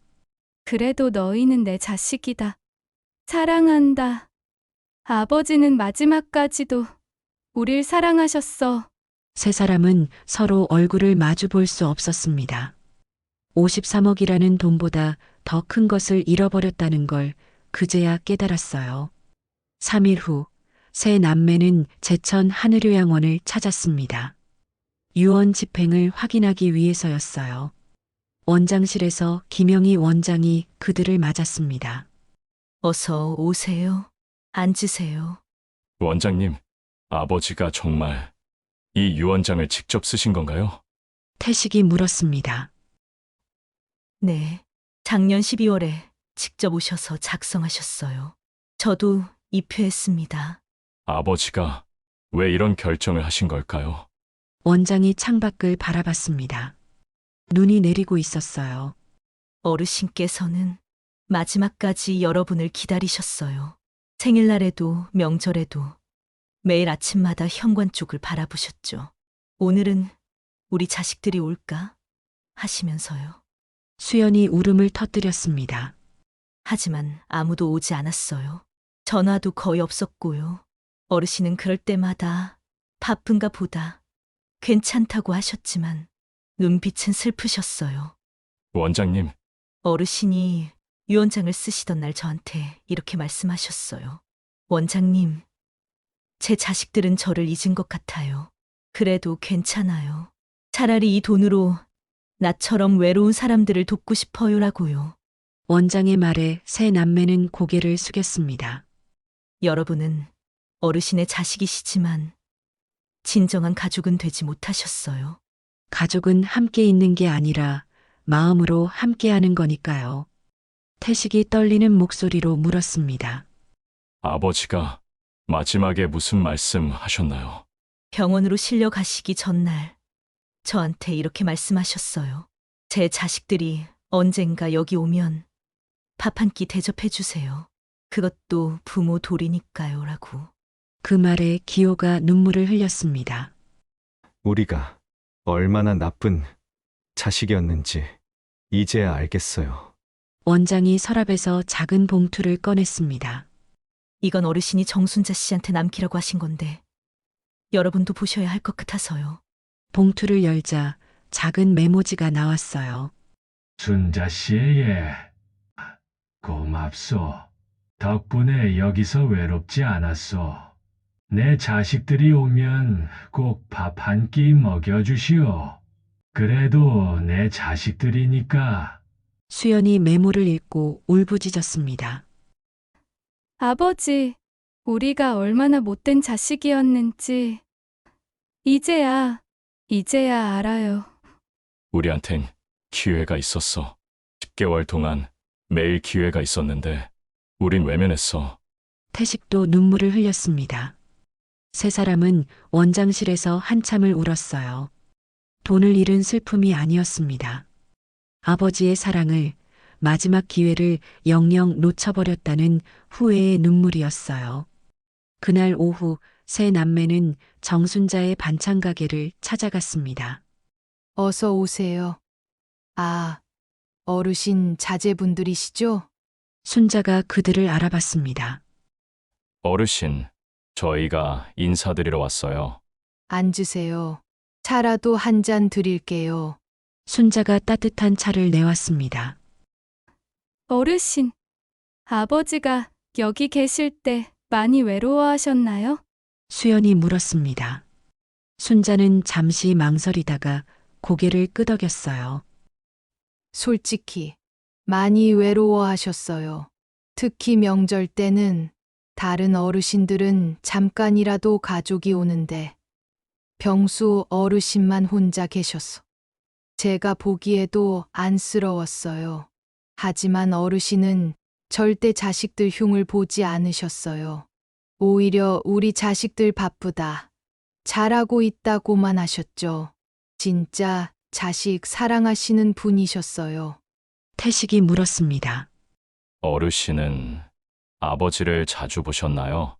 그래도 너희는 내 자식이다. 사랑한다. 아버지는 마지막까지도 우릴 사랑하셨어. 세 사람은 서로 얼굴을 마주 볼 수 없었습니다. 53억이라는 돈보다 더 큰 것을 잃어버렸다는 걸 그제야 깨달았어요. 3일 후, 세 남매는 제천 하늘요양원을 찾았습니다. 유언 집행을 확인하기 위해서였어요. 원장실에서 김영희 원장이 그들을 맞았습니다. 어서 오세요. 앉으세요. 원장님, 아버지가 정말 이 유언장을 직접 쓰신 건가요? 태식이 물었습니다. 네. 작년 12월에 직접 오셔서 작성하셨어요. 저도 입회했습니다. 아버지가 왜 이런 결정을 하신 걸까요? 원장이 창밖을 바라봤습니다. 눈이 내리고 있었어요. 어르신께서는 마지막까지 여러분을 기다리셨어요. 생일날에도 명절에도 매일 아침마다 현관 쪽을 바라보셨죠. 오늘은 우리 자식들이 올까 하시면서요. 수연이 울음을 터뜨렸습니다. 하지만 아무도 오지 않았어요. 전화도 거의 없었고요. 어르신은 그럴 때마다 바쁜가 보다 괜찮다고 하셨지만 눈빛은 슬프셨어요. 원장님, 어르신이 유언장을 쓰시던 날 저한테 이렇게 말씀하셨어요. 원장님, 제 자식들은 저를 잊은 것 같아요. 그래도 괜찮아요. 차라리 이 돈으로 나처럼 외로운 사람들을 돕고 싶어요라고요. 원장의 말에 세 남매는 고개를 숙였습니다. 여러분은 어르신의 자식이시지만 진정한 가족은 되지 못하셨어요. 가족은 함께 있는 게 아니라 마음으로 함께하는 거니까요. 태식이 떨리는 목소리로 물었습니다. 아버지가 마지막에 무슨 말씀 하셨나요? 병원으로 실려 가시기 전날 저한테 이렇게 말씀하셨어요. 제 자식들이 언젠가 여기 오면 밥 한 끼 대접해 주세요. 그것도 부모 도리니까요. 라고. 그 말에 기호가 눈물을 흘렸습니다. 우리가 얼마나 나쁜 자식이었는지 이제야 알겠어요. 원장이 서랍에서 작은 봉투를 꺼냈습니다. 이건 어르신이 정순자 씨한테 남기라고 하신 건데 여러분도 보셔야 할 것 같아서요. 봉투를 열자 작은 메모지가 나왔어요. 순자 씨의 고맙소. 덕분에 여기서 외롭지 않았소. 내 자식들이 오면 꼭 밥 한 끼 먹여주시오. 그래도 내 자식들이니까. 수연이 메모를 읽고 울부짖었습니다. 아버지, 우리가 얼마나 못된 자식이었는지 이제야 알아요. 우리한텐 기회가 있었어. 10개월 동안 매일 기회가 있었는데 우린 외면했어. 태식도 눈물을 흘렸습니다. 세 사람은 원장실에서 한참을 울었어요. 돈을 잃은 슬픔이 아니었습니다. 아버지의 사랑을, 마지막 기회를 영영 놓쳐버렸다는 후회의 눈물이었어요. 그날 오후 세 남매는 정순자의 반찬 가게를 찾아갔습니다. 어서 오세요. 아, 어르신 자제분들이시죠? 순자가 그들을 알아봤습니다. 어르신, 저희가 인사드리러 왔어요. 앉으세요. 차라도 한 잔 드릴게요. 순자가 따뜻한 차를 내왔습니다. 어르신, 아버지가 여기 계실 때 많이 외로워하셨나요? 수연이 물었습니다. 순자는 잠시 망설이다가 고개를 끄덕였어요. 솔직히 많이 외로워하셨어요. 특히 명절 때는 다른 어르신들은 잠깐이라도 가족이 오는데 병수 어르신만 혼자 계셨어. 제가 보기에도 안쓰러웠어요. 하지만 어르신은 절대 자식들 흉을 보지 않으셨어요. 오히려 우리 자식들 바쁘다. 잘하고 있다고만 하셨죠. 진짜 자식 사랑하시는 분이셨어요. 태식이 물었습니다. 어르신은 아버지를 자주 보셨나요?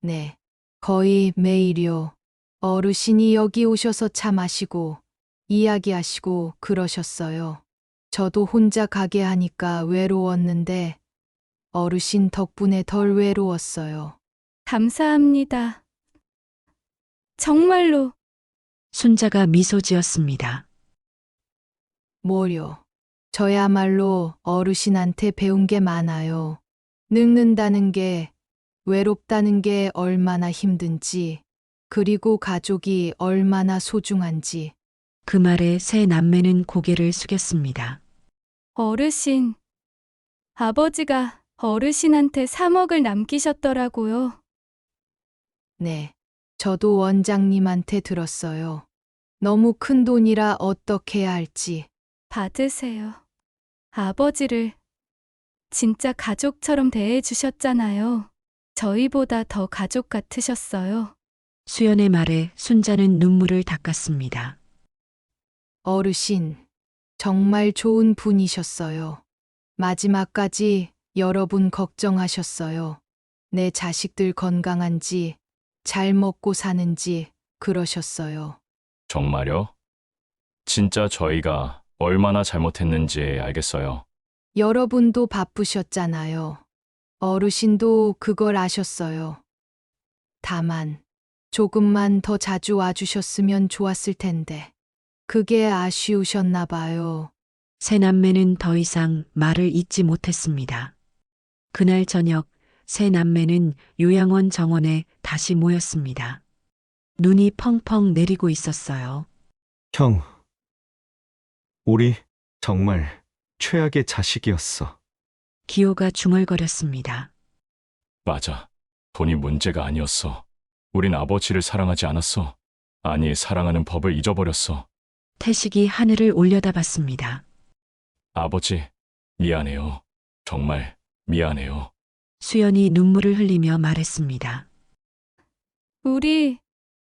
네. 거의 매일이요. 어르신이 여기 오셔서 차 마시고 이야기하시고 그러셨어요. 저도 혼자 가게 하니까 외로웠는데 어르신 덕분에 덜 외로웠어요. 감사합니다. 정말로 순자가 미소 지었습니다. 뭐요? 저야말로 어르신한테 배운 게 많아요. 늙는다는 게, 외롭다는 게 얼마나 힘든지, 그리고 가족이 얼마나 소중한지. 그 말에 세 남매는 고개를 숙였습니다. 어르신, 아버지가 어르신한테 3억을 남기셨더라고요. 네, 저도 원장님한테 들었어요. 너무 큰 돈이라 어떻게 해야 할지. 받으세요. 아버지를 진짜 가족처럼 대해주셨잖아요. 저희보다 더 가족 같으셨어요. 수연의 말에 순자는 눈물을 닦았습니다. 어르신, 정말 좋은 분이셨어요. 마지막까지 여러분 걱정하셨어요. 내 자식들 건강한지, 잘 먹고 사는지 그러셨어요. 정말요? 진짜 저희가 얼마나 잘못했는지 알겠어요. 여러분도 바쁘셨잖아요. 어르신도 그걸 아셨어요. 다만, 조금만 더 자주 와주셨으면 좋았을 텐데. 그게 아쉬우셨나 봐요. 세 남매는 더 이상 말을 잇지 못했습니다. 그날 저녁 세 남매는 요양원 정원에 다시 모였습니다. 눈이 펑펑 내리고 있었어요. 형, 우리 정말 최악의 자식이었어. 기호가 중얼거렸습니다. 맞아. 돈이 문제가 아니었어. 우린 아버지를 사랑하지 않았어. 아니, 사랑하는 법을 잊어버렸어. 태식이 하늘을 올려다봤습니다. 아버지, 미안해요. 정말 미안해요. 수연이 눈물을 흘리며 말했습니다. 우리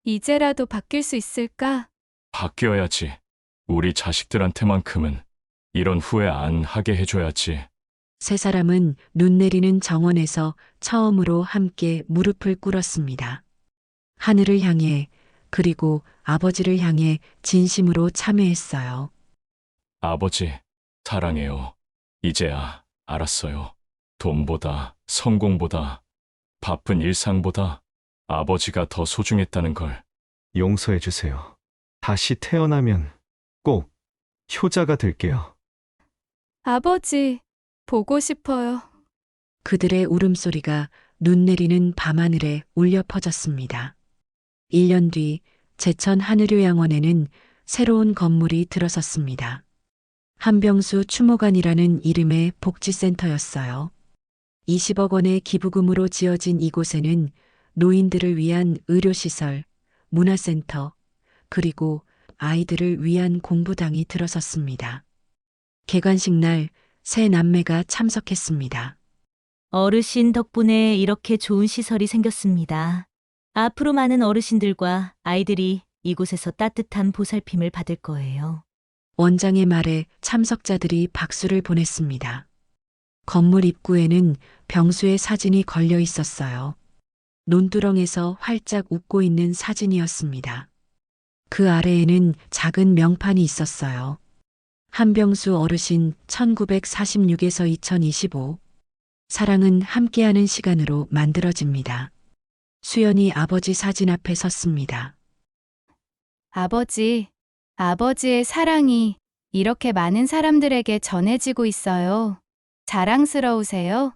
이제라도 바뀔 수 있을까? 바뀌어야지. 우리 자식들한테만큼은 이런 후회 안 하게 해줘야지. 세 사람은 눈 내리는 정원에서 처음으로 함께 무릎을 꿇었습니다. 하늘을 향해 그리고 아버지를 향해 진심으로 참회했어요. 아버지, 사랑해요. 이제야 알았어요. 돈보다, 성공보다, 바쁜 일상보다 아버지가 더 소중했다는 걸. 용서해 주세요. 다시 태어나면 꼭 효자가 될게요. 아버지, 보고 싶어요. 그들의 울음소리가 눈 내리는 밤하늘에 울려 퍼졌습니다. 1년 뒤 제천 하늘요양원에는 새로운 건물이 들어섰습니다. 한병수 추모관이라는 이름의 복지센터였어요. 20억 원의 기부금으로 지어진 이곳에는 노인들을 위한 의료시설, 문화센터, 그리고 아이들을 위한 공부당이 들어섰습니다. 개관식 날 세 남매가 참석했습니다. 어르신 덕분에 이렇게 좋은 시설이 생겼습니다. 앞으로 많은 어르신들과 아이들이 이곳에서 따뜻한 보살핌을 받을 거예요. 원장의 말에 참석자들이 박수를 보냈습니다. 건물 입구에는 병수의 사진이 걸려 있었어요. 논두렁에서 활짝 웃고 있는 사진이었습니다. 그 아래에는 작은 명판이 있었어요. 한병수 어르신 1946에서 2025. 사랑은 함께하는 시간으로 만들어집니다. 수연이 아버지 사진 앞에 섰습니다. 아버지, 아버지의 사랑이 이렇게 많은 사람들에게 전해지고 있어요. 자랑스러우세요?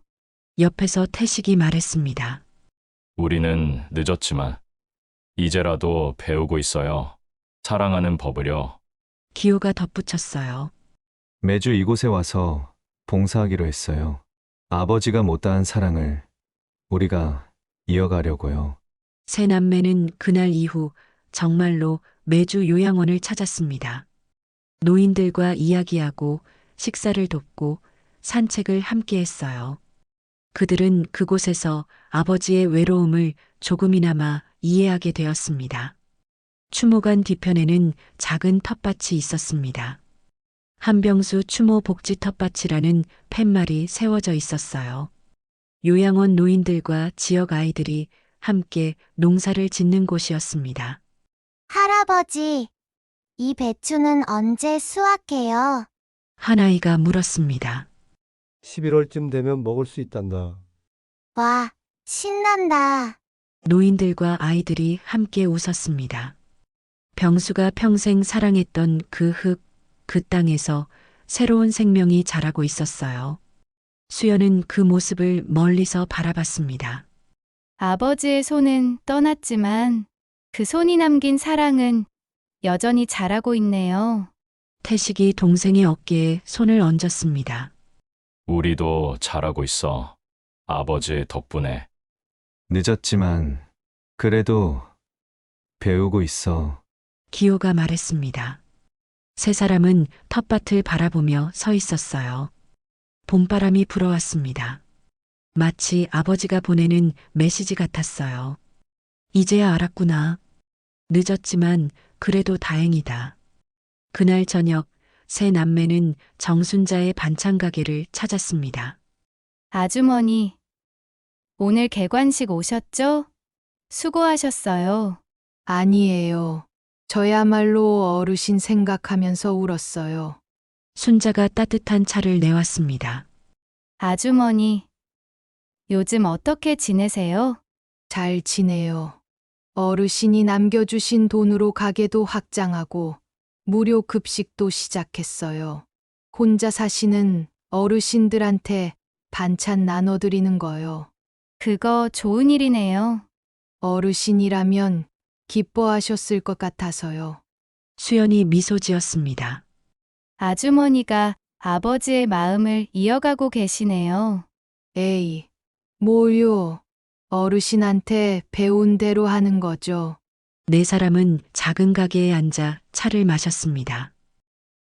옆에서 태식이 말했습니다. 우리는 늦었지만 이제라도 배우고 있어요. 사랑하는 법을요. 기호가 덧붙였어요. 매주 이곳에 와서 봉사하기로 했어요. 아버지가 못다한 사랑을 우리가 이어가려고요. 세 남매는 그날 이후 정말로 매주 요양원을 찾았습니다. 노인들과 이야기하고 식사를 돕고 산책을 함께 했어요. 그들은 그곳에서 아버지의 외로움을 조금이나마 이해하게 되었습니다. 추모관 뒤편에는 작은 텃밭이 있었습니다. 한병수 추모 복지 텃밭이라는 팻말이 세워져 있었어요. 요양원 노인들과 지역 아이들이 함께 농사를 짓는 곳이었습니다. 할아버지, 이 배추는 언제 수확해요? 한 아이가 물었습니다. 11월쯤 되면 먹을 수 있단다. 와, 신난다. 노인들과 아이들이 함께 웃었습니다. 병수가 평생 사랑했던 그 흙, 그 땅에서 새로운 생명이 자라고 있었어요. 수연은 그 모습을 멀리서 바라봤습니다. 아버지의 손은 떠났지만 그 손이 남긴 사랑은 여전히 자라고 있네요. 태식이 동생의 어깨에 손을 얹었습니다. 우리도 잘하고 있어. 아버지 덕분에. 늦었지만 그래도 배우고 있어. 기호가 말했습니다. 세 사람은 텃밭을 바라보며 서 있었어요. 봄바람이 불어왔습니다. 마치 아버지가 보내는 메시지 같았어요. 이제야 알았구나. 늦었지만 그래도 다행이다. 그날 저녁 세 남매는 정순자의 반찬 가게를 찾았습니다. 아주머니, 오늘 개관식 오셨죠? 수고하셨어요. 아니에요. 저야말로 어르신 생각하면서 울었어요. 순자가 따뜻한 차를 내왔습니다. 아주머니, 요즘 어떻게 지내세요? 잘 지내요. 어르신이 남겨주신 돈으로 가게도 확장하고 무료 급식도 시작했어요. 혼자 사시는 어르신들한테 반찬 나눠드리는 거요. 그거 좋은 일이네요. 어르신이라면 기뻐하셨을 것 같아서요. 수연이 미소 지었습니다. 아주머니가 아버지의 마음을 이어가고 계시네요. 에이, 뭐요? 어르신한테 배운 대로 하는 거죠. 네 사람은 작은 가게에 앉아 차를 마셨습니다.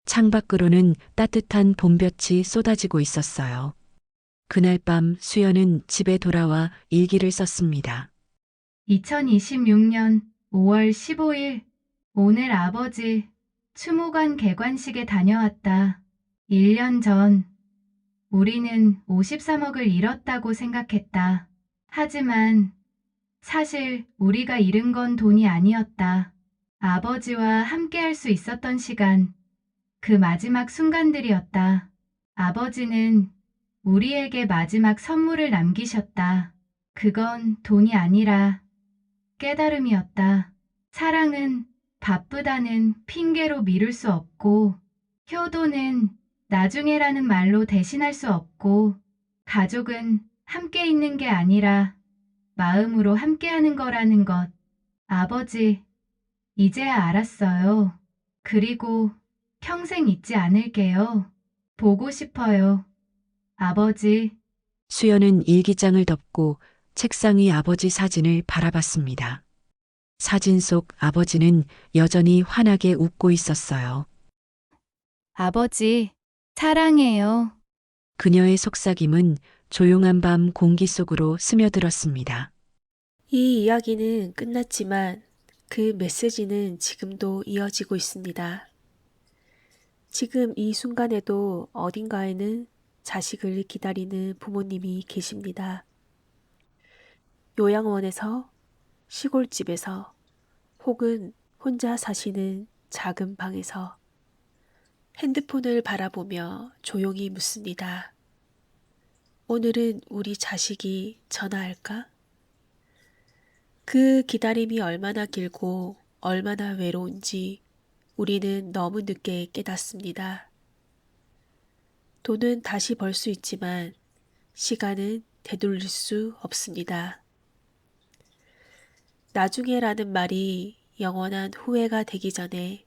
창밖으로는 따뜻한 봄볕이 쏟아지고 있었어요. 그날 밤 수연은 집에 돌아와 일기를 썼습니다. 2026년 5월 15일, 오늘 아버지 추모관 개관식에 다녀왔다. 1년 전, 우리는 53억을 잃었다고 생각했다. 하지만 사실 우리가 잃은 건 돈이 아니었다. 아버지와 함께 할 수 있었던 시간, 그 마지막 순간들이었다. 아버지는 우리에게 마지막 선물을 남기셨다. 그건 돈이 아니라 깨달음이었다. 사랑은 바쁘다는 핑계로 미룰 수 없고, 효도는 나중에라는 말로 대신할 수 없고, 가족은 함께 있는 게 아니라 마음으로 함께하는 거라는 것. 아버지, 이제야 알았어요. 그리고 평생 잊지 않을게요. 보고 싶어요. 아버지. 수연은 일기장을 덮고 책상 위 아버지 사진을 바라봤습니다. 사진 속 아버지는 여전히 환하게 웃고 있었어요. 아버지, 사랑해요. 그녀의 속삭임은 조용한 밤 공기 속으로 스며들었습니다. 이 이야기는 끝났지만 그 메시지는 지금도 이어지고 있습니다. 지금 이 순간에도 어딘가에는 자식을 기다리는 부모님이 계십니다. 요양원에서, 시골집에서, 혹은 혼자 사시는 작은 방에서 핸드폰을 바라보며 조용히 묻습니다. 오늘은 우리 자식이 전화할까? 그 기다림이 얼마나 길고 얼마나 외로운지 우리는 너무 늦게 깨닫습니다. 돈은 다시 벌 수 있지만 시간은 되돌릴 수 없습니다. 나중에라는 말이 영원한 후회가 되기 전에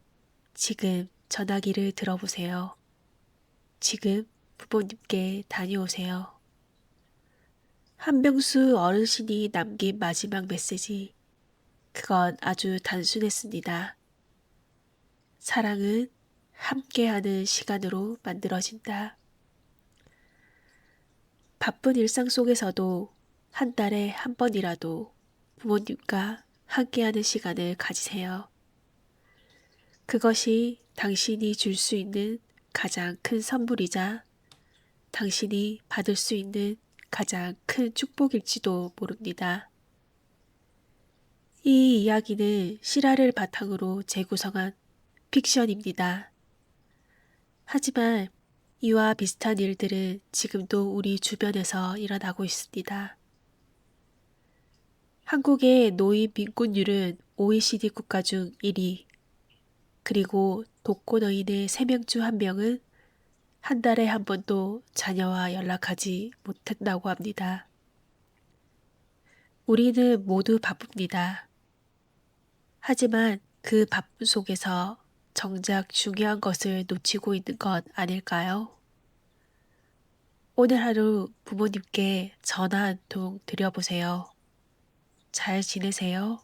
지금 전화기를 들어보세요. 지금 부모님께 다녀오세요. 한병수 어르신이 남긴 마지막 메시지, 그건 아주 단순했습니다. 사랑은 함께하는 시간으로 만들어진다. 바쁜 일상 속에서도 한 달에 한 번이라도 부모님과 함께하는 시간을 가지세요. 그것이 당신이 줄 수 있는 가장 큰 선물이자 당신이 받을 수 있는 가장 큰 축복일지도 모릅니다. 이 이야기는 실화를 바탕으로 재구성한 픽션입니다. 하지만 이와 비슷한 일들은 지금도 우리 주변에서 일어나고 있습니다. 한국의 노인 빈곤율은 OECD 국가 중 1위, 그리고 독거노인의 3명 중 1명은 한 달에 한 번도 자녀와 연락하지 못한다고 합니다. 우리는 모두 바쁩니다. 하지만 그 바쁨 속에서 정작 중요한 것을 놓치고 있는 것 아닐까요? 오늘 하루 부모님께 전화 한 통 드려보세요. 잘 지내세요?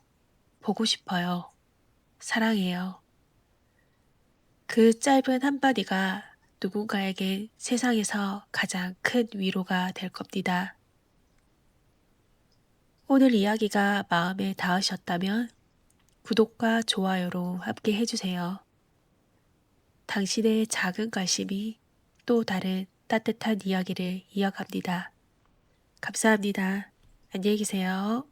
보고 싶어요. 사랑해요. 그 짧은 한마디가 누군가에게 세상에서 가장 큰 위로가 될 겁니다. 오늘 이야기가 마음에 닿으셨다면 구독과 좋아요로 함께 해주세요. 당신의 작은 관심이 또 다른 따뜻한 이야기를 이어갑니다. 감사합니다. 안녕히 계세요.